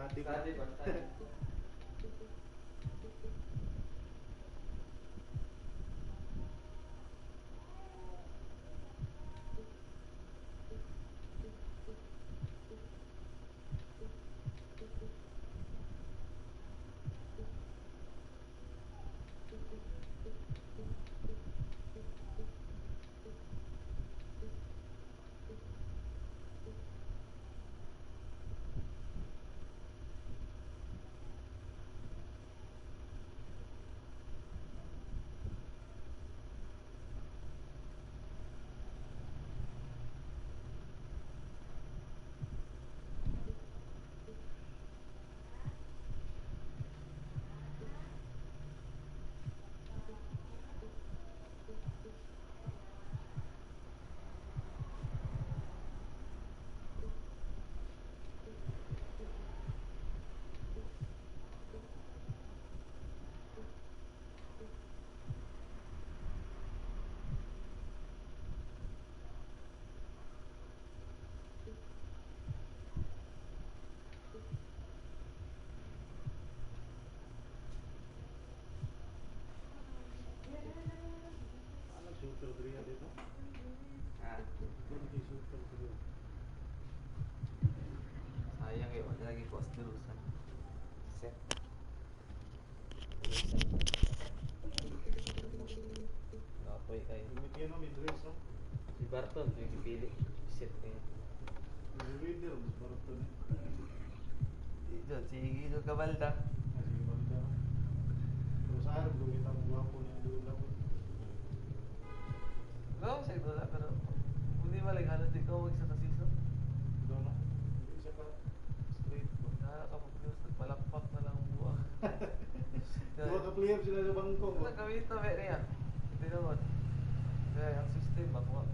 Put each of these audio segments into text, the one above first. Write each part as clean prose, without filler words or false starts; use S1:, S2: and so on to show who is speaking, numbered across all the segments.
S1: Study pa.
S2: Study pa, study.
S1: Super dria dito.
S2: Ah,
S1: Hindi super dria.
S2: sayang ya, ada lagi pos terusan. Set. Ngapoy kayo.
S1: Lumitian mo midways, no?
S2: Si Barton yung dipili. Set kayo.
S1: Reader, mas barot to ni.
S2: Diyan, si Giso Cabalda.
S1: Kasi banda. Pero sa harap, gawin ang guwapo niya doon lang.
S2: Oo, sa ito lang, pero hindi maling halos di ko mag-isa sa season.
S1: Doon, no? Hindi siya ka straight po.
S2: Nakakapag-news, nagpalakpak na lang ang buwak.
S1: Dua ka-player sila sa bangko.
S2: Wala kami ito, may niya. Hindi naman. Kaya ang system, makuha.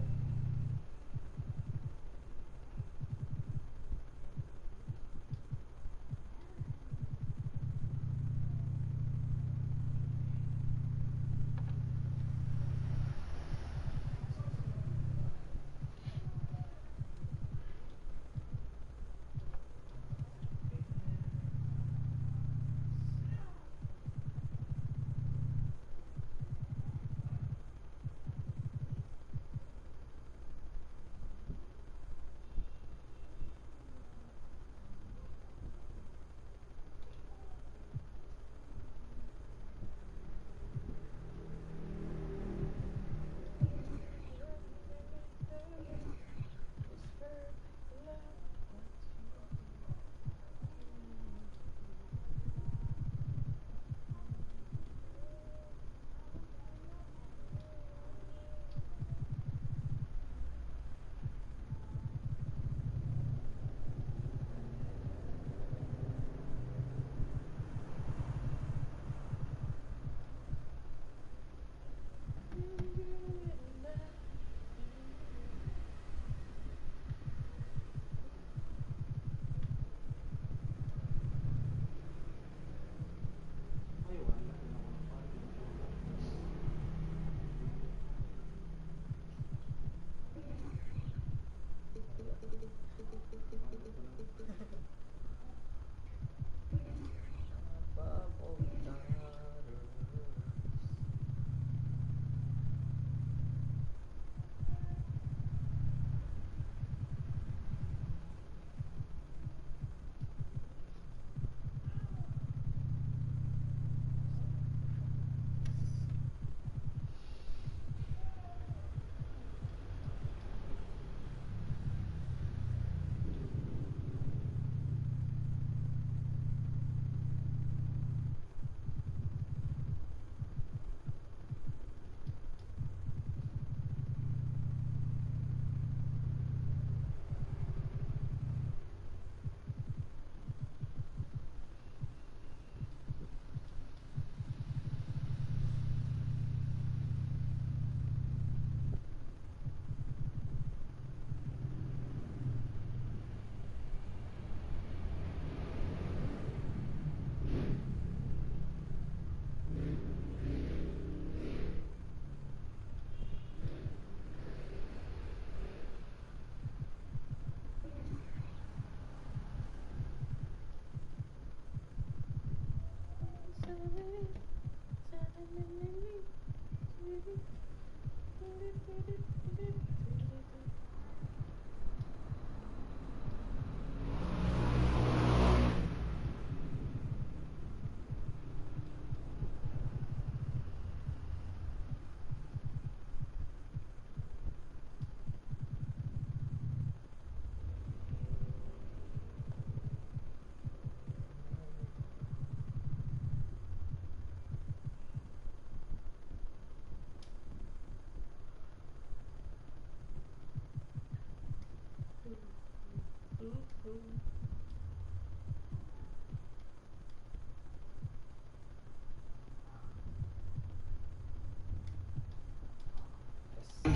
S3: His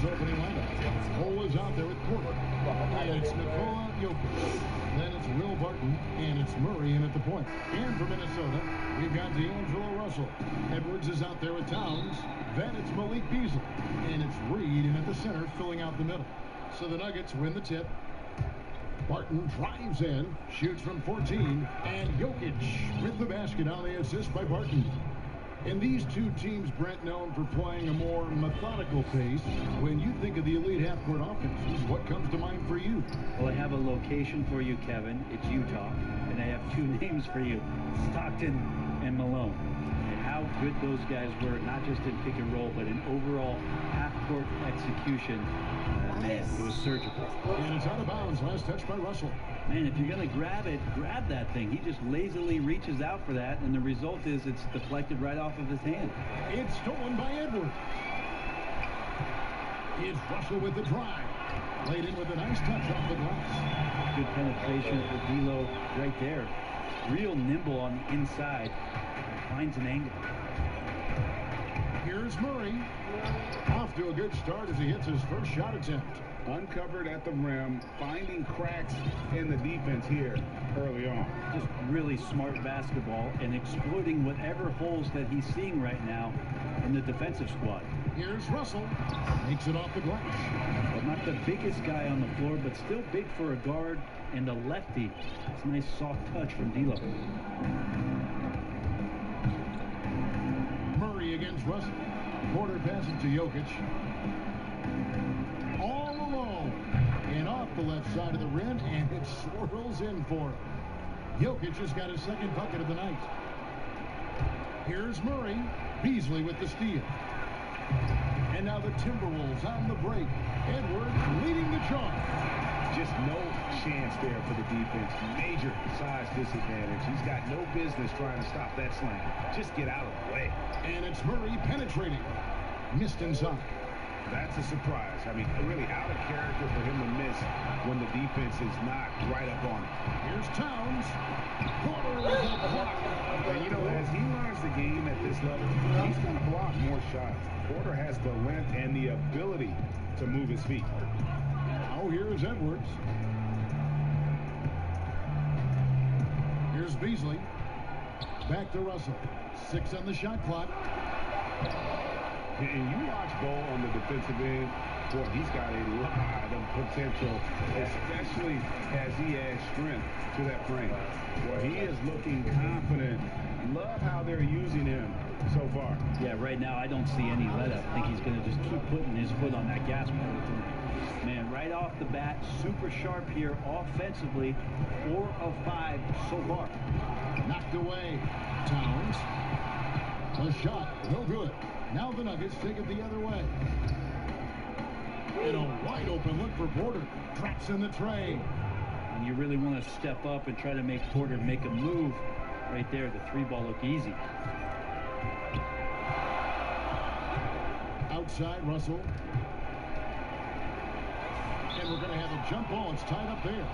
S3: opening lineup. Cole is out there with Porter. And it's Nikola Jokic. Then it's Will Barton. And it's Murray in at the point. And for Minnesota, we've got D'Angelo Russell. Edwards is out there with Towns. Then it's Malik Beasley. And it's Reed in at the center, filling out the middle. So the Nuggets win the tip. Barton drives in, shoots from 14, and Jokic with the basket on the assist by Barton. And these two teams, Brent, known for playing a more methodical pace. When you think of the elite half-court offenses, what comes to mind for you?
S4: Well, I have a location for you, Kevin. It's Utah. And I have two names for you, Stockton and Malone. And how good those guys were, not just in pick and roll, but in overall half-court execution. Man, it was surgical.
S3: And it's out of bounds. Last touch by Russell.
S4: Man, if you're going to grab it, grab that thing. He just lazily reaches out for that, and the result is it's deflected right off of his hand.
S3: It's stolen by Edwards. It's Russell with the drive. Laid in with a nice touch off the glass.
S4: Good penetration for D'Lo right there. Real nimble on the inside. Finds an angle.
S3: Here's Murray. Off to a good start as he hits his first shot attempt.
S5: Uncovered at the rim, finding cracks in the defense here early on.
S4: Just really smart basketball and exploiting whatever holes that he's seeing right now in the defensive squad.
S3: Here's Russell. Makes it off the glass.
S4: Well, not the biggest guy on the floor, but still big for a guard and a lefty. It's a nice soft touch from D'Lo.
S3: Murray against Russell. Porter passes to Jokic. All alone. And off the left side of the rim, and it swirls in for him. Jokic just got his second bucket of the night. Here's Murray. Beasley with the steal. And now the Timberwolves on the break. Edwards leading the charge.
S5: Just no chance there for the defense. Major size disadvantage. He's got no business trying to stop that slam. Just get out of the way.
S3: And it's Murray penetrating. Missed inside.
S5: That's a surprise. I mean, really out of character for him to miss when the defense is not right up on him.
S3: Here's Towns. Porter is a block.
S5: And you know, as he learns the game at this level, he's going to block more shots. Porter has the length and the ability to move his feet.
S3: Now here's Edwards. Here's Beasley. Back to Russell. 6 on the shot clock.
S5: And you watch Ball on the defensive end, boy, he's got a lot of potential, especially as he adds strength to that frame. Well, he is looking confident. Love how they're using him so far.
S4: Yeah, right now I don't see any let up. I think he's going to just keep putting his foot on that gas pedal tonight. Man, right off the bat, super sharp here offensively. 4 of 5 so far.
S3: Knocked away. Towns. A shot. No good. Now the Nuggets take it the other way. And a wide open look for Porter. Traps in the tray.
S4: And you really want to step up and try to make Porter make a move. Right there, the 3-ball look easy.
S3: Outside, Russell. And we're going to have a jump ball. It's tied up there.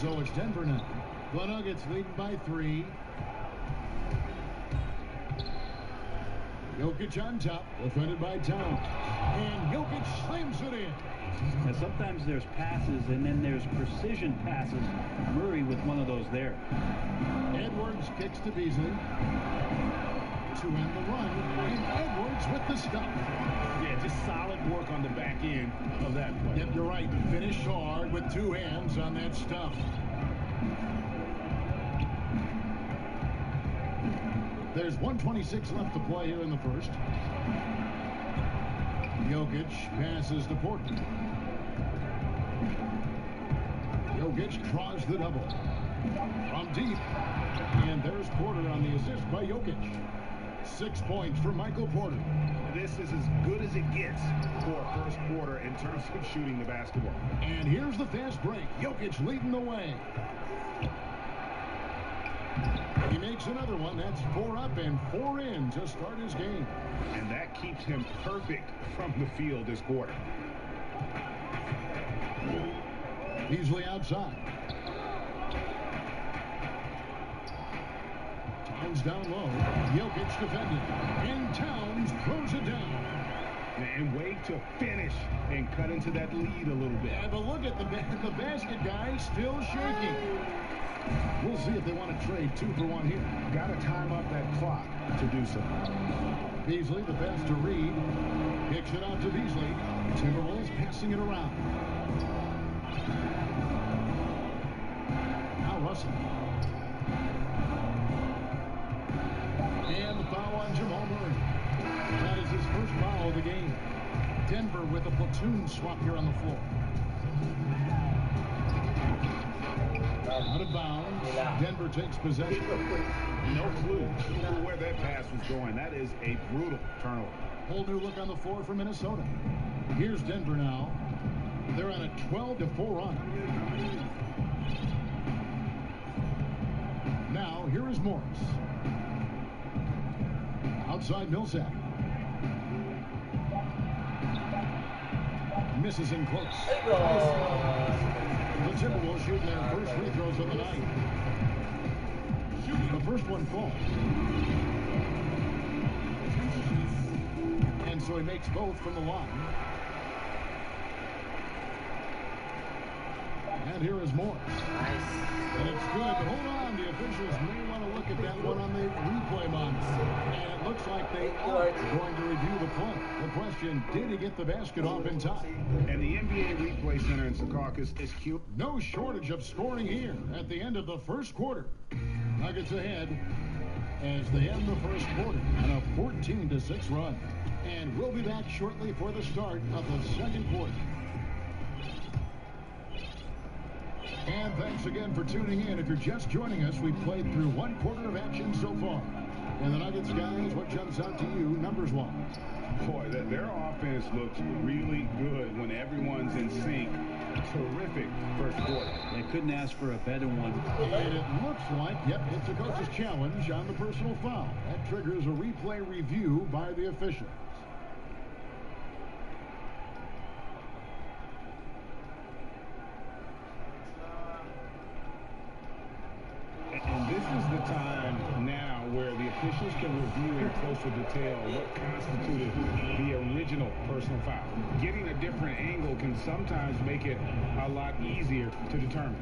S3: So it's Denver now. The Nuggets leading by 3. Jokic on top, defended by Towns. And Jokic slams it in.
S4: Now, sometimes there's passes and then there's precision passes. Murray with one of those there.
S3: Edwards kicks to Beasley. To end the run. And Edwards with the stop.
S5: Yeah, just solid work on the back end of that play.
S3: Yep, you're right. Finish hard with 2 hands on that stuff. There's 1:26 left to play here in the first. Jokic passes to Porter. Jokic draws the double. From deep. And there's Porter on the assist by Jokic. 6 points for Michael Porter.
S5: This is as good as it gets for a first quarter in terms of shooting the basketball.
S3: And here's the fast break. Jokic leading the way. He makes another one. That's 4 up and 4 in to start his game.
S5: And that keeps him perfect from the field this quarter.
S3: Beasley outside. Towns down low. Jokic defending. And Towns throws it down.
S5: And way to finish and cut into that lead a little bit.
S3: Yeah, but look at the basket guy still shaking. We'll see if they want to trade 2 for 1 here.
S5: Got to time up that clock to do so.
S3: Beasley, the pass to Reed. Kicks it out to Beasley. Timberwolves passing it around. Now Russell. And the foul on Jamal Murray. That is his first foul of the game. Denver with a platoon swap here on the floor. Out of bounds. Denver takes possession.
S5: No clue where that pass was going. That is a brutal turnover.
S3: Whole new look on the floor for Minnesota. Here's Denver now. They're on a 12-4 run. Now, here is Morris. Outside Millsap. Misses in close. The Timberwolves shooting their first free throws of the night. The first one falls. And so he makes both from the line. And here is Morris. And it's good, but hold on. The officials may want to look at that one on the replay monitor. And it looks like they are going to review the play. The question, did he get the basket off in time?
S5: And the NBA Replay Center in Secaucus is cute.
S3: No shortage of scoring here at the end of the first quarter. Nuggets ahead as they end the first quarter on a 14-6 run. And we'll be back shortly for the start of the second quarter. And thanks again for tuning in. If you're just joining us, we've played through 1 quarter of action so far. And the Nuggets, guys, what jumps out to you, numbers-wise?
S5: Boy, their offense looks really good when everyone's in sync. Terrific first quarter.
S4: They couldn't ask for a better one.
S3: And it looks like, yep, it's a coach's challenge on the personal foul. That triggers a replay review by the officials.
S5: And this is the time now where the officials can review in closer detail what constituted the original personal foul. Getting a different angle can sometimes make it a lot easier to determine.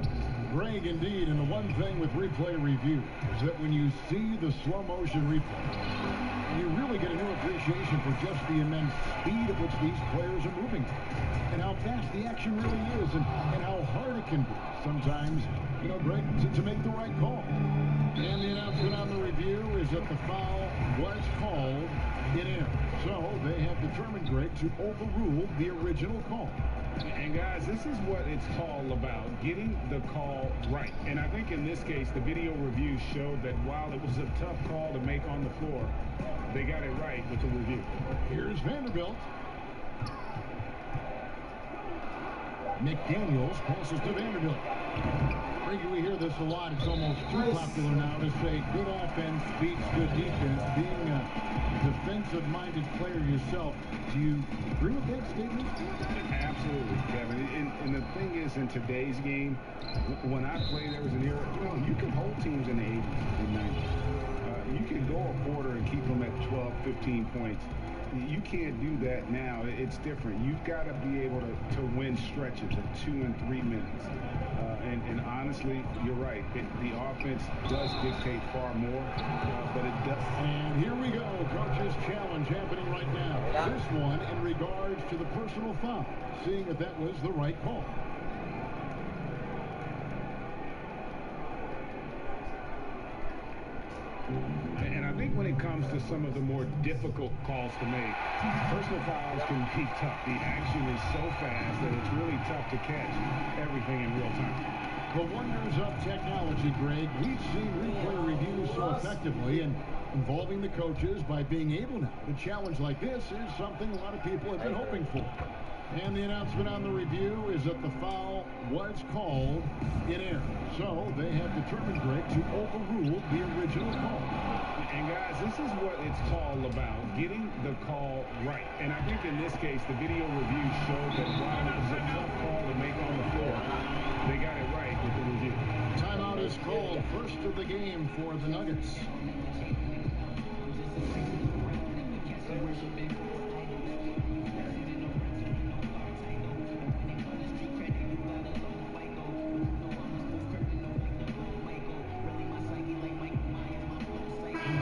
S3: Greg, indeed, and the one thing with replay review is that when you see the slow motion replay, you really get a new appreciation for just the immense speed at which these players are moving and how fast the action really is and how hard it can be sometimes, you know, Greg, to make the right call. And the announcement on the review is that the foul was called in error. So they have determined, Greg, to overrule the original call.
S5: And guys, this is what it's all about, getting the call right. And I think in this case, the video review showed that while it was a tough call to make on the floor, they got it right with the review.
S3: Here's Vanderbilt. McDaniels passes to Vanderbilt. Frankie, we hear this a lot. It's almost too popular now to say good offense beats good defense. Being a defensive-minded player yourself, do you agree with that statement?
S5: Absolutely, Kevin. And the thing is, in today's game, when I played, there was an era, you know, you can hold teams in the 80s and 90s. You can go a quarter and keep them at 12, 15 points. You can't do that now. It's different. You've got to be able to win stretches of 2 and 3 minutes. And honestly, you're right. The offense does dictate far more, but it does.
S3: And here we go. Coach's challenge happening right now. This one in regards to the personal foul, seeing if that was the right call.
S5: And I think when it comes to some of the more difficult calls to make, personal fouls can be tough. The action is so fast that it's really tough to catch everything in real time.
S3: The wonders of technology, Greg. We've seen replay reviews so effectively, and involving the coaches by being able now to challenge like this is something a lot of people have been hoping for. And the announcement on the review is that the foul was called in air. So they have determined, Greg, to overrule the original call.
S5: And guys, this is what it's all about, getting the call right. And I think in this case, the video review showed that while it was a tough call to make on the floor, they got it right with the review.
S3: Timeout is called, first of the game for the Nuggets.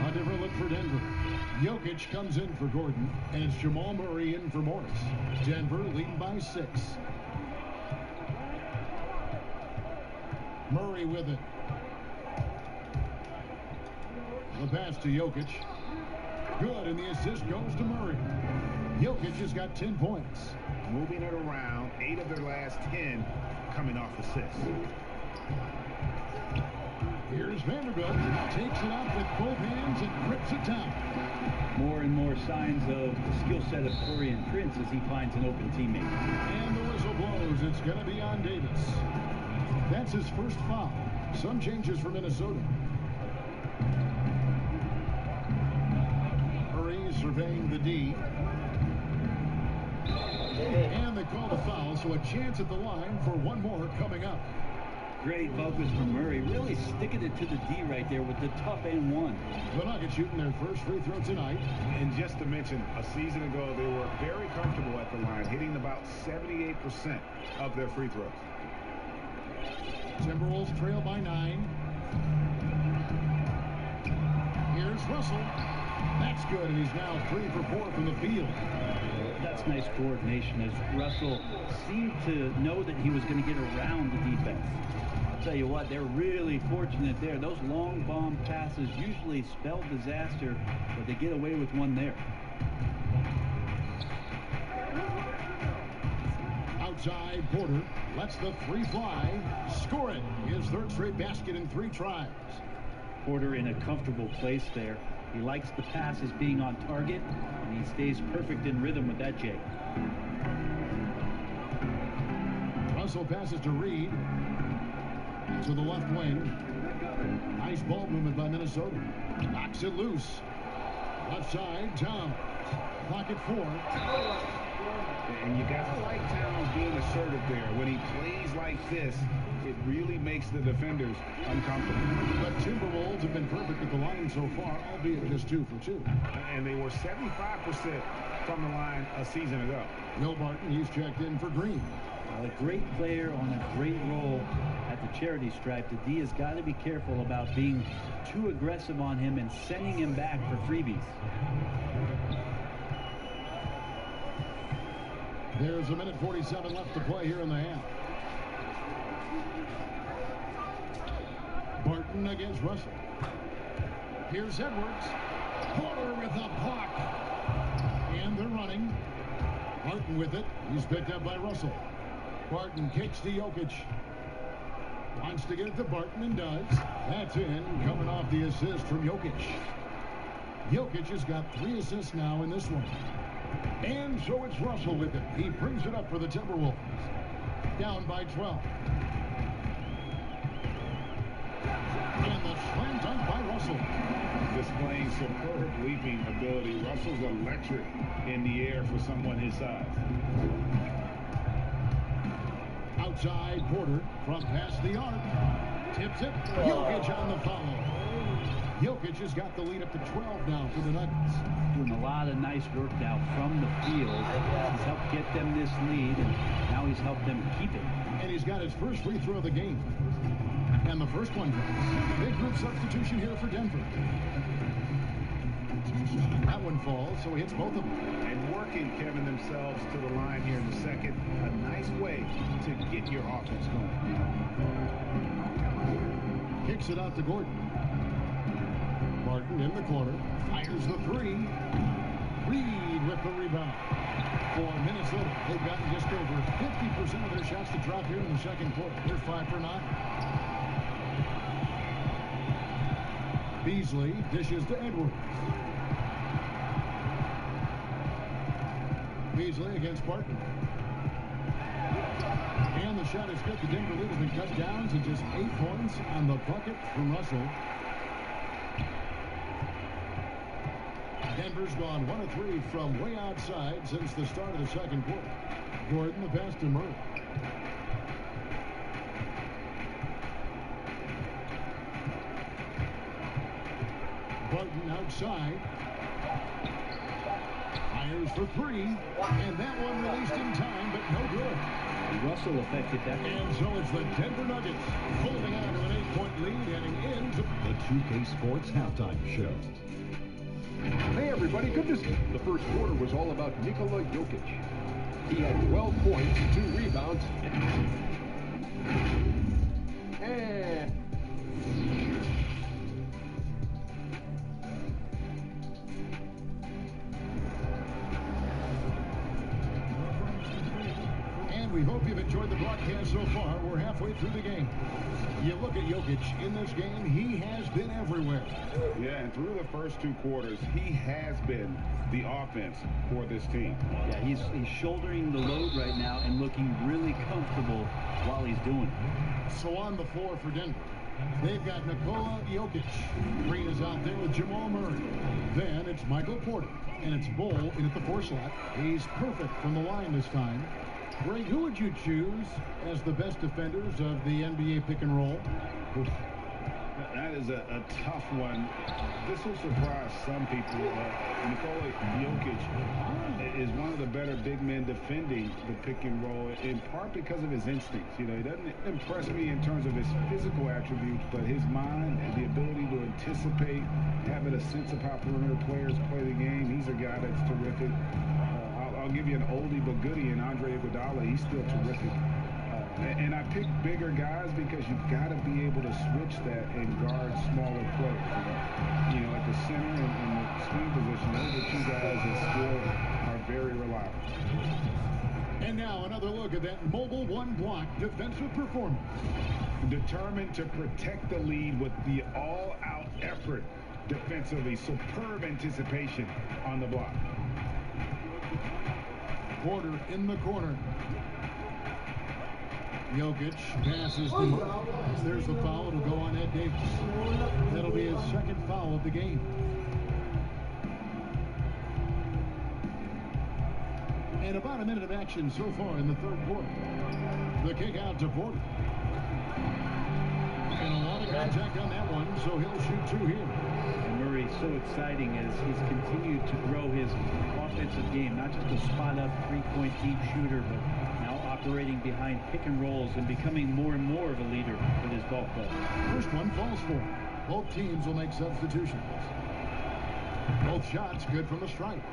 S3: A different look for Denver. Jokic comes in for Gordon, and it's Jamal Murray in for Morris. Denver leading by 6. Murray with it. The pass to Jokic. Good, and the assist goes to Murray. Jokic has got 10 points.
S5: Moving it around, 8 of their last 10 coming off assists.
S3: Here's Vanderbilt. Takes it up with both hands and grips it down.
S4: More and more signs of the skill set of Corian Prince as he finds an open teammate.
S3: And the whistle blows. It's going to be on Davis. That's his first foul. Some changes for Minnesota. Murray surveying the D. And they call the foul, so a chance at the line for one more coming up.
S4: Great focus from Murray, really sticking it to the D right there with the tough and one.
S3: The Nuggets shooting their first free throw tonight.
S5: And just to mention, a season ago, they were very comfortable at the line, hitting about 78% of their free throws.
S3: Timberwolves trail by 9. Here's Russell. That's good, and he's now 3 for 4 from the field.
S4: That's nice coordination as Russell seemed to know that he was going to get around the defense. I'll tell you what, they're really fortunate there. Those long bomb passes usually spell disaster, but they get away with one there.
S3: Outside, Porter lets the 3 fly. Score it. His third straight basket in 3 tries.
S4: Porter in a comfortable place there. He likes the passes being on target, and he stays perfect in rhythm with that, Jake.
S3: Russell passes to Reed. To the left wing. Nice ball movement by Minnesota. Knocks it loose. Left side, Towns. Clock at 4.
S5: And you got to like Towns being assertive there. When he plays like this, it really makes the defenders uncomfortable.
S3: But Timberwolves have been perfect at the line so far, albeit just 2 for 2.
S5: And they were 75% from the line a season ago.
S3: Will Barton, he's checked in for Green.
S4: A great player on a great role at the charity stripe. The D has got to be careful about being too aggressive on him and sending him back for freebies.
S3: There's a minute 47 left to play here in the half. Barton against Russell. Here's Edwards. Porter with a block. And they're running. Barton with it. He's picked up by Russell. Barton kicks to Jokic. Wants to get it to Barton and does. That's in. Coming off the assist from Jokic. Jokic has got 3 assists now in this one. And so it's Russell with it. He brings it up for the Timberwolves. Down by 12. And the slam dunk by Russell.
S5: Displaying superb leaping ability. Russell's electric in the air for someone his size.
S3: Outside, Porter from past the arc. Tips it. Jokic on the follow. Jokic has got the lead up to 12 now for the Nuggets.
S4: Doing a lot of nice work now from the field. He's helped get them this lead, and now he's helped them keep it.
S3: And he's got his first free throw of the game. And the first one goes. Big group substitution here for Denver. That one falls, so he hits both of them.
S5: And working, Kevin, themselves to the line here in the second. A nice way to get your offense going.
S3: Kicks it out to Gordon. Barton in the corner. Fires the 3. Reed with the rebound. For Minnesota, they've gotten just over 50% of their shots to drop here in the second quarter. They're 5 for 9. Beasley dishes to Edwards. Beasley against Barton. And the shot is good. The Denver lead has been cut down to just 8 points on the bucket from Russell. Denver's gone 1 of 3 from way outside since the start of the second quarter. Gordon, the pass to Murray. Barton outside. Fires for 3. And that one released in time, but no good.
S4: Russell affected that.
S3: And so it's the Denver Nuggets holding on to an 8-point lead heading into the 2K Sports Halftime Show.
S6: Hey everybody, good to see. The first quarter was all about Nikola Jokic. He had 12 points, 2 rebounds, and
S3: we hope you've enjoyed the broadcast so far. We're halfway through the game. You look at Jokic in this game, he has been everywhere.
S5: Yeah, and through the first 2 quarters, he has been the offense for this team.
S4: Yeah, he's shouldering the load right now and looking really comfortable while he's doing it.
S3: So on the floor for Denver, they've got Nikola Jokic. Green is out there with Jamal Murray. Then it's Michael Porter, and it's Bull in at the 4 slot. He's perfect from the line this time. Greg, who would you choose as the best defenders of the NBA pick and roll?
S5: That is a tough one. This will surprise some people. Nikola Jokic is one of the better big men defending the pick and roll, in part because of his instincts. You know, he doesn't impress me in terms of his physical attributes, but his mind and the ability to anticipate, having a sense of how perimeter players play the game. He's a guy that's terrific. I'll give you an oldie but goodie in Andre Iguodala. He's still terrific. And I pick bigger guys because you've got to be able to switch that and guard smaller players. You know, at the center and the swing position, those are 2 guys that still are very reliable.
S3: And now another look at that mobile 1-block defensive performance.
S5: Determined to protect the lead with the all-out effort defensively. Superb anticipation on the block.
S3: Porter in the corner. Jokic passes to Murray. There's the foul. It'll go on Ed Davis. That'll be his 2nd foul of the game. And about a minute of action so far in the 3rd quarter. The kick out to Porter. And a lot of contact on that one, so he'll shoot 2 here.
S4: And Murray's so exciting as he's continued to grow his offensive game, not just a spot-up 3-point deep shooter, but now operating behind pick and rolls and becoming more and more of a leader with his ball play.
S3: First one falls for him. Both teams will make substitutions. Both shots good from the stripe.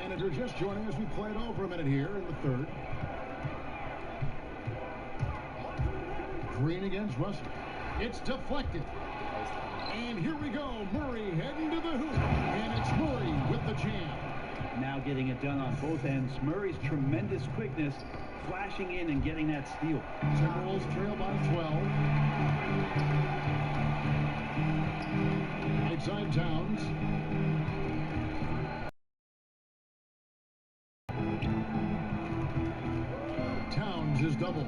S3: And if you're just joining us, we played over a minute here in the 3rd. Green against Russell. It's deflected. And here we go. Murray heading to the hoop. And it's Murray with the jam.
S4: Now getting it done on both ends. Murray's tremendous quickness, flashing in and getting that steal.
S3: Timberwolves trail by 12. Outside Towns. Towns is double.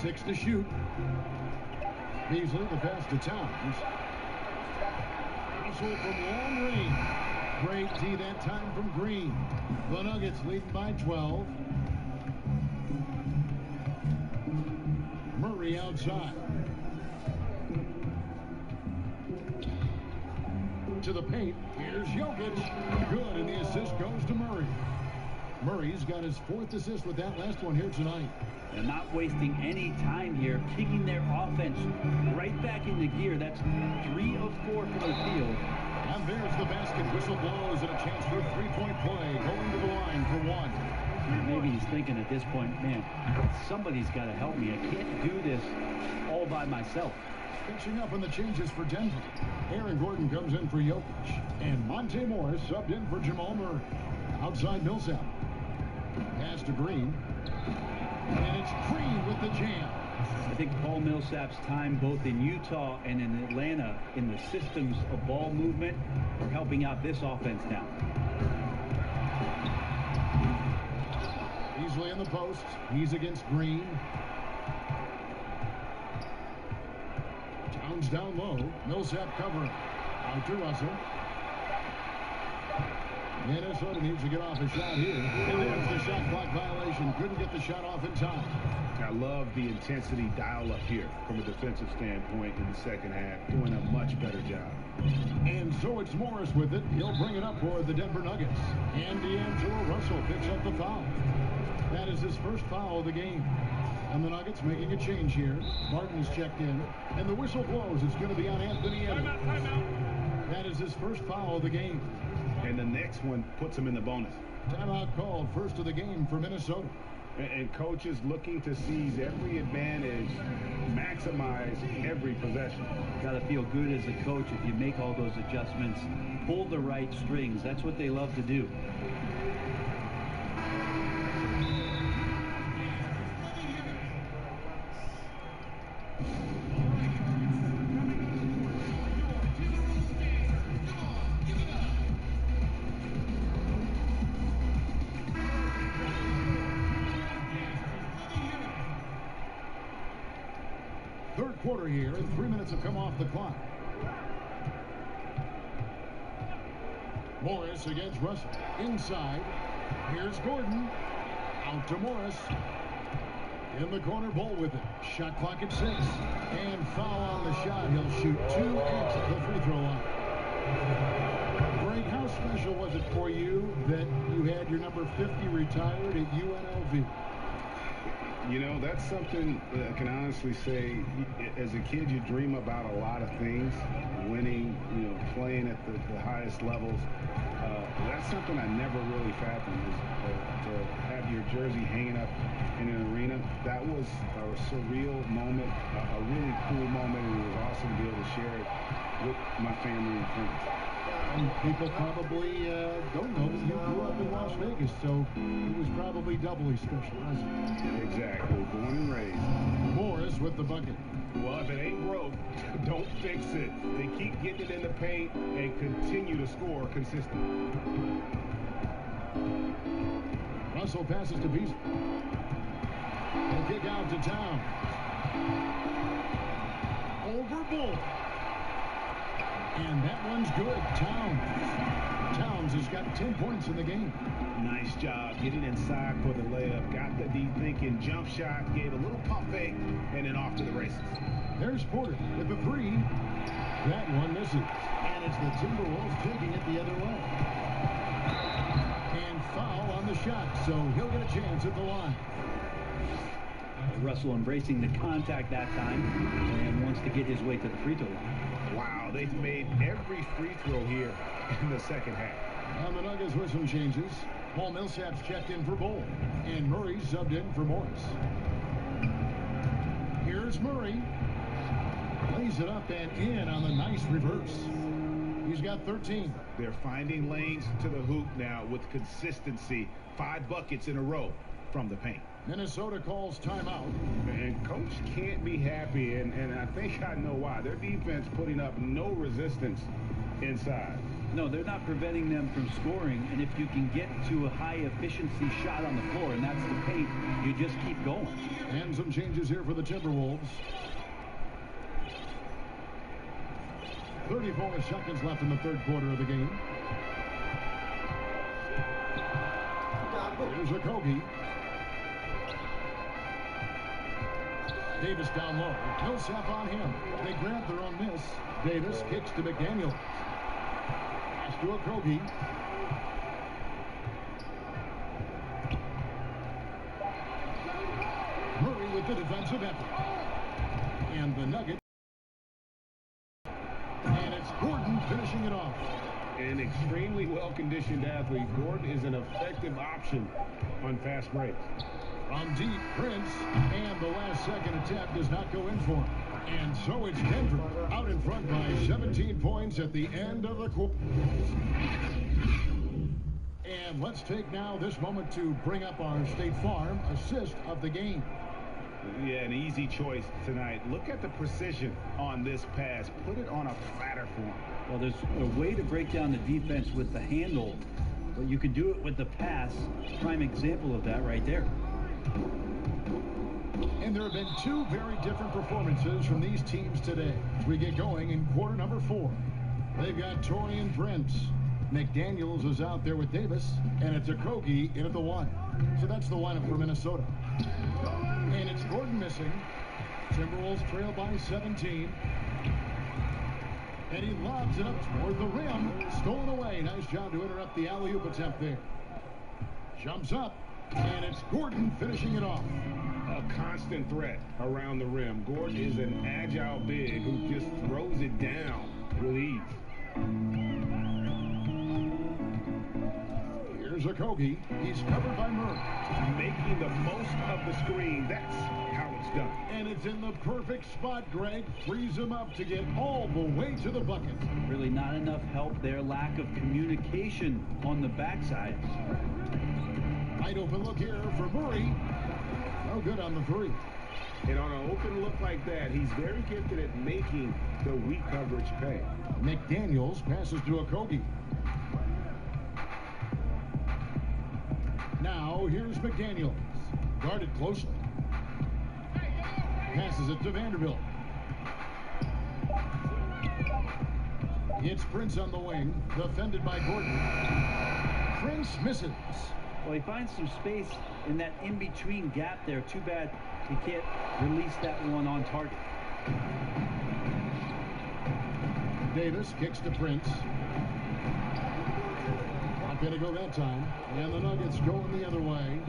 S3: 6 to shoot. Beasley the pass to Towns. Russell from long range. Great D that time from Green. The Nuggets leading by 12. Murray outside. To the paint. Here's Jokic. Good, and the assist goes to Murray. Murray's got his 4th assist with that last one here tonight.
S4: And not wasting any time here, kicking their offense right back into gear. That's 3 of 4 from the field.
S3: And there's the basket. Whistle blows and a chance for a 3-point play. Going to the line for 1.
S4: Maybe he's thinking at this point, man, somebody's got to help me. I can't do this all by myself.
S3: Catching up on the changes for Denver. Aaron Gordon comes in for Jokic. And Monte Morris subbed in for Jamal Murray. Outside Millsap. Pass to Green. And it's Green with the jam.
S4: I think Paul Millsap's time both in Utah and in Atlanta in the systems of ball movement are helping out this offense now.
S3: Beasley in the post. He's against Green. Towns down low. Millsap covering. Out to Russell. Minnesota needs to get off a shot here. And there's the shot clock violation. Couldn't get the shot off in time.
S5: I love the intensity dial up here from a defensive standpoint in the second half. Doing a much better job.
S3: And so it's Morris with it. He'll bring it up for the Denver Nuggets. And D'Angelo Russell picks up the foul. That is his first foul of the game. And the Nuggets making a change here. Martin is checked in. And the whistle blows. It's going to be on Anthony Edwards. That is his first foul of the game.
S5: And the next one puts him in the bonus.
S3: Timeout called, first of the game for Minnesota.
S5: And coach is looking to seize every advantage, maximize every possession.
S4: Got to feel good as a coach if you make all those adjustments, pull the right strings. That's what they love to do.
S3: Third quarter here, and 3 minutes have come off the clock. Morris against Russell. Inside. Here's Gordon. Out to Morris. In the corner, Bull with it. Shot clock at 6. And foul on the shot. He'll shoot 2 at the free throw line. Greg, how special was it for you that you had your number 50 retired at UNLV?
S5: You know, that's something that I can honestly say, as a kid, you dream about a lot of things, winning, you know, playing at the highest levels. That's something I never really fathomed, is to have your jersey hanging up in an arena. That was a surreal moment, a really cool moment, and it was awesome to be able to share it with my family and friends.
S3: And people probably don't know that you grew up in Las Vegas, so it was probably doubly special, wasn't it?
S5: Exactly. Born and raised.
S3: Morris with the bucket.
S5: Well, if it ain't broke, don't fix it. They keep getting it in the paint and continue to score consistently.
S3: Russell passes to Beasley. The kick out to Town. Over Bull. And that one's good. Towns has got 10 points in the game.
S5: Nice job getting inside for the layup. Got the D thinking jump shot, gave a little pump fake, and then off to the races.
S3: There's Porter with the 3. That one misses. And it's the Timberwolves taking it the other way. And foul on the shot, so he'll get a chance at the line.
S4: Russell embracing the contact that time and wants to get his way to the free throw line.
S5: Wow, they've made every free throw here in the second half.
S3: And the Nuggets with some changes. Paul Millsap's checked in for Bull. And Murray subbed in for Morris. Here's Murray. Lays it up and in on the nice reverse. He's got 13.
S5: They're finding lanes to the hoop now with consistency. 5 buckets in a row from the paint.
S3: Minnesota calls timeout.
S5: And coach can't be happy, and I think I know why. Their defense putting up no resistance inside.
S4: No, they're not preventing them from scoring, and if you can get to a high-efficiency shot on the floor, and that's the paint, you just keep going.
S3: And some changes here for the Timberwolves. 34 seconds left in the third quarter of the game. Here's Okogie. Davis down low. Millsap on him. They grab their own miss. Davis kicks to McDaniel. Pass to Okogie. Murray with the defensive effort. And the Nuggets. And it's Gordon finishing it off.
S5: An extremely well-conditioned athlete, Gordon is an effective option on fast breaks.
S3: From deep, Prince, and the last-second attempt does not go in for him. And so it's Denver out in front by 17 points at the end of the quarter. And let's take now this moment to bring up our State Farm assist of the game.
S5: Yeah, an easy choice tonight. Look at the precision on this pass. Put it on a flatter form.
S4: Well, there's a way to break down the defense with the handle But you can do it with the pass. Prime example of that right there.
S3: And there have been two very different performances from these teams today as we get going in quarter number 4. They've got Torrey and Prince. McDaniels is out there with Davis, and it's Okogie in at the 1. So that's the lineup for Minnesota. And it's Gordon missing. Timberwolves trail by 17. And he lobs it up toward the rim. Stolen away. Nice job to interrupt the alley-oop attempt there. Jumps up, and it's Gordon finishing it off.
S5: A constant threat around the rim. Gordon is an agile big who just throws it down with ease.
S3: Here's Okogie. He's covered by Murray.
S5: Making the most of the screen. That's how it's done.
S3: And it's in the perfect spot, Greg. Frees him up to get all the way to the bucket.
S4: Really not enough help there. Lack of communication on the backside.
S3: Wide open look here for Murray. No good on the 3.
S5: And on an open look like that, he's very gifted at making the weak coverage pay.
S3: McDaniels passes to Okogie. Now here's McDaniels. Guarded closely. Passes it to Vanderbilt. It's Prince on the wing. Defended by Gordon. Prince misses.
S4: Well, he finds some space in that in-between gap there. Too bad he can't release that one on target.
S3: Davis kicks to Prince. Not going to go that time. And the Nuggets going the other way.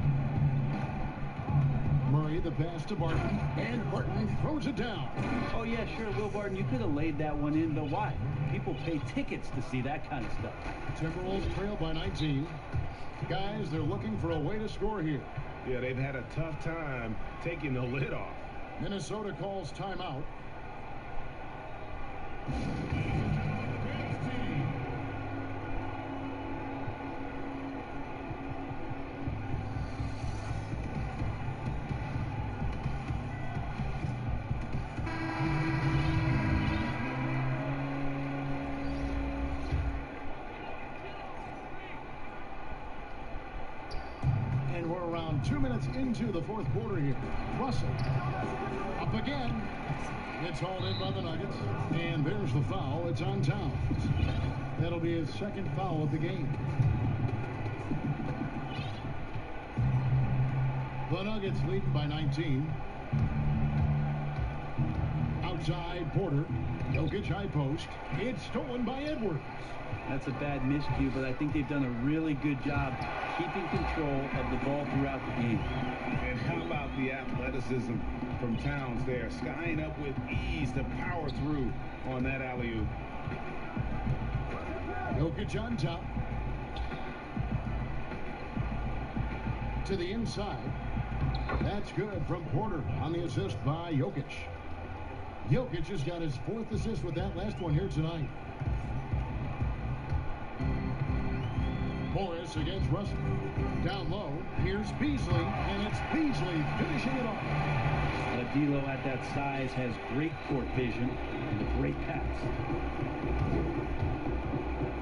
S3: Murray, the pass to Barton. And Barton throws it down.
S4: Oh, yeah, sure, Will Barton, you could have laid that one in, but why? People pay tickets to see that kind of stuff.
S3: Timberwolves trail by 19. Guys, they're looking for a way to score here.
S5: Yeah, they've had a tough time taking the lid off.
S3: Minnesota calls timeout. And we're around 2 minutes into the 4th quarter here. Russell up again. It's hauled in by the Nuggets. And there's the foul. It's on Towns. That'll be his 2nd foul of the game. The Nuggets lead by 19. Outside Porter. Jokic high post. It's stolen by Edwards.
S4: That's a bad miscue, but I think they've done a really good job keeping control of the ball throughout the game.
S5: And how about the athleticism from Towns there? Skying up with ease to power through on that alley-oop.
S3: Jokic on top. To the inside. That's good from Porter on the assist by Jokic. Jokic has got his 4th assist with that last one here tonight. Morris against Russell. Down low. Here's Beasley, and it's Beasley finishing it off.
S4: D'Lo at that size has great court vision and a great pass.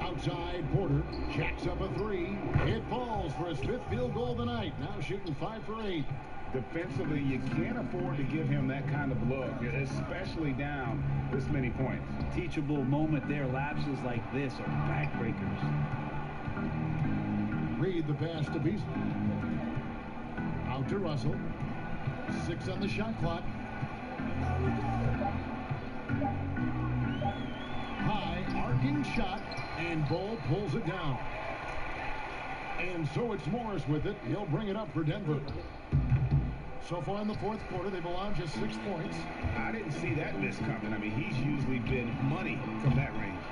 S3: Outside Porter jacks up a 3. It falls for his 5th field goal of the night. Now shooting 5 for 8.
S5: Defensively, you can't afford to give him that kind of look, especially down this many points.
S4: Teachable moment there. Lapses like this are backbreakers.
S3: Reed the pass to Beasley. Out to Russell. 6 on the shot clock. High arcing shot, and Bull pulls it down. And so it's Morris with it. He'll bring it up for Denver. So far in the 4th quarter, they've allowed just 6 points.
S5: I didn't see that miss coming. I mean, he's usually been money from that range.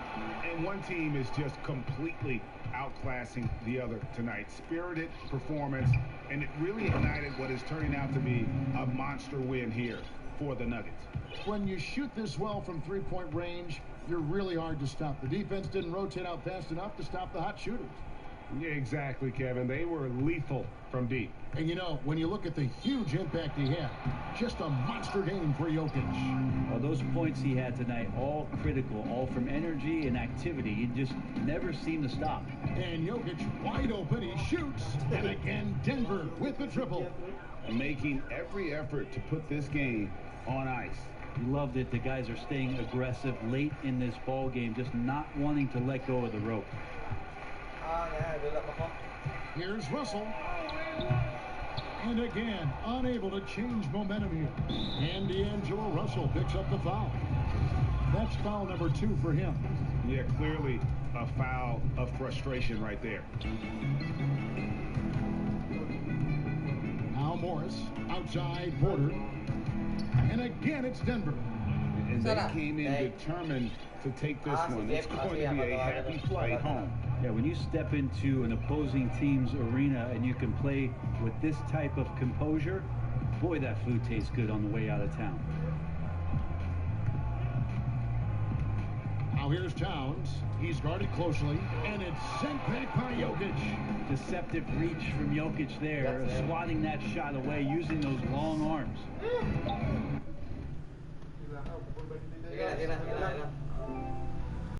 S5: And one team is just completely outclassing the other tonight. Spirited performance, and it really ignited what is turning out to be a monster win here for the Nuggets.
S3: When you shoot this well from 3-point range, you're really hard to stop. The defense didn't rotate out fast enough to stop the hot shooters.
S5: Yeah, exactly, Kevin. They were lethal from deep.
S3: And you know, when you look at the huge impact he had, just a monster game for Jokic.
S4: Well, those points he had tonight, all critical, all from energy and activity. He just never seemed to stop.
S3: And Jokic wide open, he shoots, and again Denver with the triple.
S5: Making every effort to put this game on ice.
S4: You love that the guys are staying aggressive late in this ball game, just not wanting to let go of the rope.
S3: Here's Russell. And again, unable to change momentum here. And D'Angelo Russell picks up the foul. That's foul number 2 for him.
S5: Yeah, clearly a foul of frustration right there.
S3: Now Morris, outside Porter. And again, it's Denver.
S5: And they came in determined to take this one. It's going to be a happy flight home.
S4: Yeah, when you step into an opposing team's arena and you can play with this type of composure, boy, that food tastes good on the way out of town.
S3: Now here's Towns. He's guarded closely, and it's sent back by Jokic.
S4: Deceptive reach from Jokic there, swatting that shot away, using those long arms.